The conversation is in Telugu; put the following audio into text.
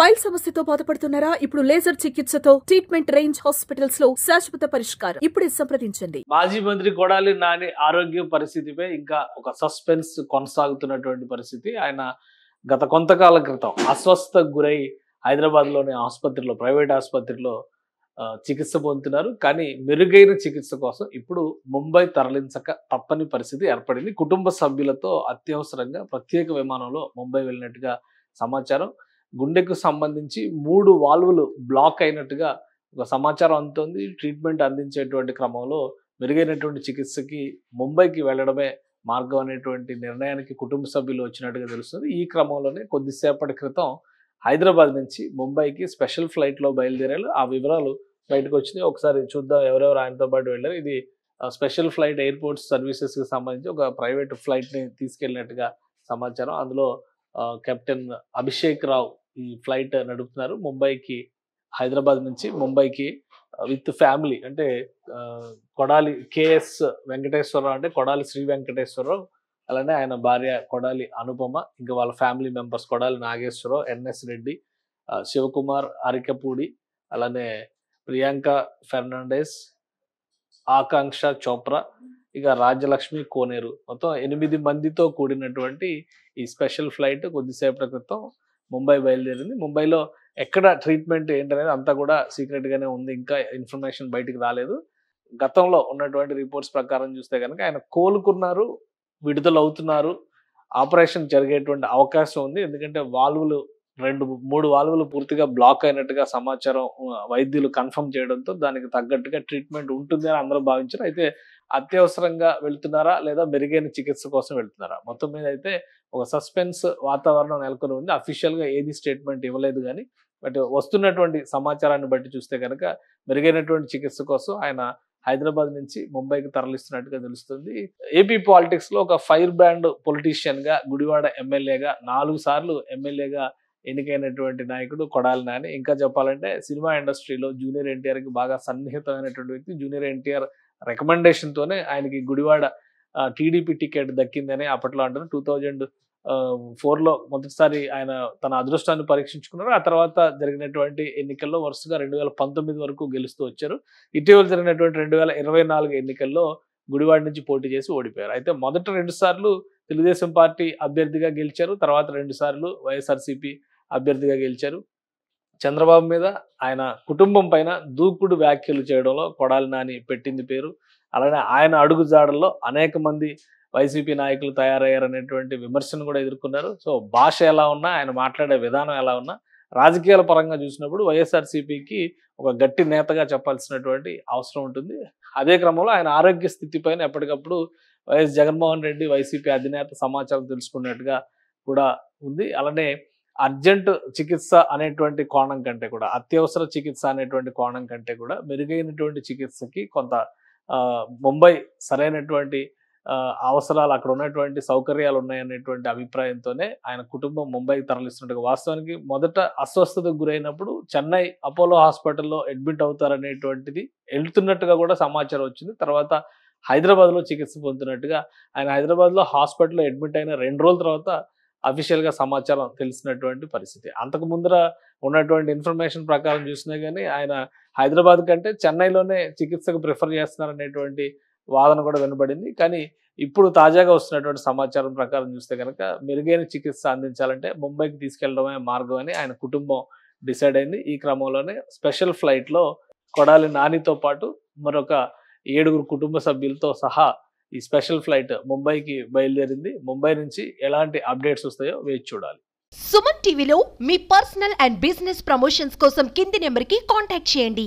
పైల్ సమస్యతో బాధపడుతున్నారా? ఇప్పుడు లేజర్ చికిత్సతో ట్రీట్మెంట్ రేంజ్ హాస్పిటల్స్ లో శాశ్వత పరిష్కారం. ఇప్పుడే సంప్రదించండి. మాజీ మంత్రి కొడాలి నాని ఆరోగ్య పరిస్థితిపై ఇంకా ఒక సస్పెన్స్ కొనసాగుతున్నటువంటి పరిస్థితి. ఆయన గత కొంతకాలం క్రితం అస్వస్థతకు గురై హైదరాబాద్ లోని ఆసుపత్రిలో, ప్రైవేట్ ఆసుపత్రిలో చికిత్స పొందుతున్నారు. కానీ మెరుగైన చికిత్స కోసం ఇప్పుడు ముంబై తరలించక తప్పని పరిస్థితి ఏర్పడింది. కుటుంబ సభ్యులతో అత్యవసరంగా ప్రత్యేక విమానంలో ముంబై వెళ్ళినట్టుగా సమాచారం. గుండెకు సంబంధించి 3 వాల్వులు బ్లాక్ అయినట్టుగా ఒక సమాచారం అందుతోంది. ట్రీట్మెంట్ అందించేటువంటి క్రమంలో మెరుగైనటువంటి చికిత్సకి ముంబైకి వెళ్ళడమే మార్గం అనేటువంటి నిర్ణయానికి కుటుంబ సభ్యులు వచ్చినట్టుగా తెలుస్తుంది. ఈ క్రమంలోనే కొద్దిసేపటి క్రితం హైదరాబాద్ నుంచి ముంబైకి స్పెషల్ ఫ్లైట్లో బయలుదేరారు. ఆ వివరాలు బయటకు వచ్చినాయి. ఒకసారి చూద్దాం ఎవరెవరు ఆయనతో పాటు వెళ్ళారు. ఇది స్పెషల్ ఫ్లైట్ ఎయిర్పోర్ట్స్ సర్వీసెస్కి సంబంధించి ఒక ప్రైవేట్ ఫ్లైట్ని తీసుకెళ్ళినట్టుగా సమాచారం. అందులో కెప్టెన్ అభిషేక్ రావు ఈ ఫ్లైట్ నడుపుతున్నారు. ముంబైకి, హైదరాబాద్ నుంచి ముంబైకి విత్ ఫ్యామిలీ. అంటే కొడాలి కేఎస్ వెంకటేశ్వరరావు, అంటే కొడాలి శ్రీ వెంకటేశ్వరరావు, అలానే ఆయన భార్య కొడాలి అనుపమ, ఇంకా వాళ్ళ family members Kodali Nageswararao, NS Reddy, Sivakumar Arikapudi, అలానే ప్రియాంక ఫెర్నాండెస్, ఆకాంక్ష చోప్రా, ఇక రాజ్యలక్ష్మి కోనేరు, మొత్తం 8 మందితో కూడినటువంటి ఈ స్పెషల్ ఫ్లైట్ కొద్దిసేపటి క్రితం ముంబై బయలుదేరింది. ముంబైలో ఎక్కడ ట్రీట్మెంట్ ఏంటనేది అంతా కూడా సీక్రెట్గానే ఉంది. ఇంకా ఇన్ఫర్మేషన్ బయటికి రాలేదు. గతంలో ఉన్నటువంటి రిపోర్ట్స్ ప్రకారం చూస్తే కనుక ఆయన కోలుకున్నారు, విడుదలవుతున్నారు, ఆపరేషన్ జరిగేటువంటి అవకాశం ఉంది. ఎందుకంటే వాల్వులు 2-3 వాల్వులు పూర్తిగా బ్లాక్ అయినట్టుగా సమాచారం వైద్యులు కన్ఫర్మ్ చేయడంతో దానికి తగ్గట్టుగా ట్రీట్మెంట్ ఉంటుంది అని అందరూ భావించారు. అయితే అత్యవసరంగా వెళ్తున్నారా లేదా మెరుగైన చికిత్స కోసం వెళ్తున్నారా, మొత్తం మీద అయితే ఒక సస్పెన్స్ వాతావరణం నెలకొని ఉంది. అఫీషియల్గా ఏది స్టేట్మెంట్ ఇవ్వలేదు కానీ, బట్ వస్తున్నటువంటి సమాచారాన్ని బట్టి చూస్తే కనుక మెరుగైనటువంటి చికిత్స కోసం ఆయన హైదరాబాద్ నుంచి ముంబైకి తరలిస్తున్నట్టుగా తెలుస్తుంది. ఏపీ పాలిటిక్స్ లో ఒక ఫైర్ బ్రాండ్ పొలిటీషియన్ గా, గుడివాడ ఎమ్మెల్యేగా, 4 సార్లు ఎమ్మెల్యేగా ఎన్నికైనటువంటి నాయకుడు కొడాలి నాని. ఇంకా చెప్పాలంటే సినిమా ఇండస్ట్రీలో జూనియర్ ఎన్టీఆర్కి బాగా సన్నిహితమైనటువంటి వ్యక్తి. జూనియర్ ఎన్టీఆర్ రికమెండేషన్ తోనే ఆయనకి గుడివాడ టీడీపీ టికెట్ దక్కిందని అప్పట్లో అంటారు. 2004లో మొదటిసారి ఆయన తన అదృష్టాన్ని పరీక్షించుకున్నారు. ఆ తర్వాత జరిగినటువంటి ఎన్నికల్లో వరుసగా 2019 వరకు గెలుస్తూ వచ్చారు. ఇటీవల జరిగినటువంటి 2024 ఎన్నికల్లో గుడివాడ నుంచి పోటీ చేసి ఓడిపోయారు. అయితే మొదట 2 సార్లు తెలుగుదేశం పార్టీ అభ్యర్థిగా గెలిచారు. తర్వాత 2 సార్లు వైఎస్ఆర్సీపీ అభ్యర్థిగా గెలిచారు. చంద్రబాబు మీద, ఆయన కుటుంబం పైన దూకుడు వ్యాఖ్యలు చేయడంలో కొడాలి నాని పెట్టింది పేరు. అలానే ఆయన అడుగుజాడల్లో అనేక మంది వైసీపీ నాయకులు తయారయ్యారనేటువంటి విమర్శను కూడా ఎదుర్కొన్నారు. సో భాష ఎలా ఉన్నా, ఆయన మాట్లాడే విధానం ఎలా ఉన్నా, రాజకీయాల పరంగా చూసినప్పుడు వైఎస్ఆర్సీపీకి ఒక గట్టి నేతగా చెప్పాల్సినటువంటి అవసరం ఉంటుంది. అదే క్రమంలో ఆయన ఆరోగ్య స్థితి పైన ఎప్పటికప్పుడు వైఎస్ జగన్మోహన్ రెడ్డి, వైసీపీ అధినేత సమాచారం తెలుసుకున్నట్టుగా కూడా ఉంది. అలానే అర్జెంట్ చికిత్స అనేటువంటి కోణం కంటే కూడా, అత్యవసర చికిత్స అనేటువంటి కోణం కంటే కూడా మెరుగైనటువంటి చికిత్సకి కొంత ముంబై సరైనటువంటి అవసరాలు, అక్కడ ఉన్నటువంటి సౌకర్యాలు ఉన్నాయనేటువంటి అభిప్రాయంతోనే ఆయన కుటుంబం ముంబైకి తరలిస్తున్నట్టుగా. వాస్తవానికి మొదట అస్వస్థతకు గురైనప్పుడు చెన్నై అపోలో హాస్పిటల్లో అడ్మిట్ అవుతారనేటువంటిది వెళ్తున్నట్టుగా కూడా సమాచారం వచ్చింది. తర్వాత హైదరాబాద్లో చికిత్స పొందుతున్నట్టుగా, ఆయన హైదరాబాద్లో హాస్పిటల్లో అడ్మిట్ అయిన 2 రోజుల తర్వాత అఫీషియల్గా సమాచారం తెలిసినటువంటి పరిస్థితి. అంతకు ముందర ఉన్నటువంటి ఇన్ఫర్మేషన్ ప్రకారం చూసినా కానీ ఆయన హైదరాబాద్ కంటే చెన్నైలోనే చికిత్సకు ప్రిఫర్ చేస్తున్నారనేటువంటి వాదన కూడా వినబడింది. కానీ ఇప్పుడు తాజాగా వస్తున్నటువంటి సమాచారం ప్రకారం చూస్తే కనుక మెరుగైన చికిత్స అందించాలంటే ముంబైకి తీసుకెళ్లడమే మార్గం అని ఆయన కుటుంబం డిసైడ్ అయింది. ఈ క్రమంలోనే స్పెషల్ ఫ్లైట్లో కొడాలి నానితో పాటు మరొక 7 కుటుంబ సభ్యులతో సహా ఈ స్పెషల్ ఫ్లైట్ ముంబైకి బయలుదేరింది. ముంబై నుంచి ఎలాంటి అప్డేట్స్ వస్తాయో వేచి చూడాలి. సుమన్ టీవీలో మీ పర్సనల్ అండ్ బిజినెస్ ప్రమోషన్స్ కోసం కింది నెంబర్కి కాంటాక్ట్ చేయండి.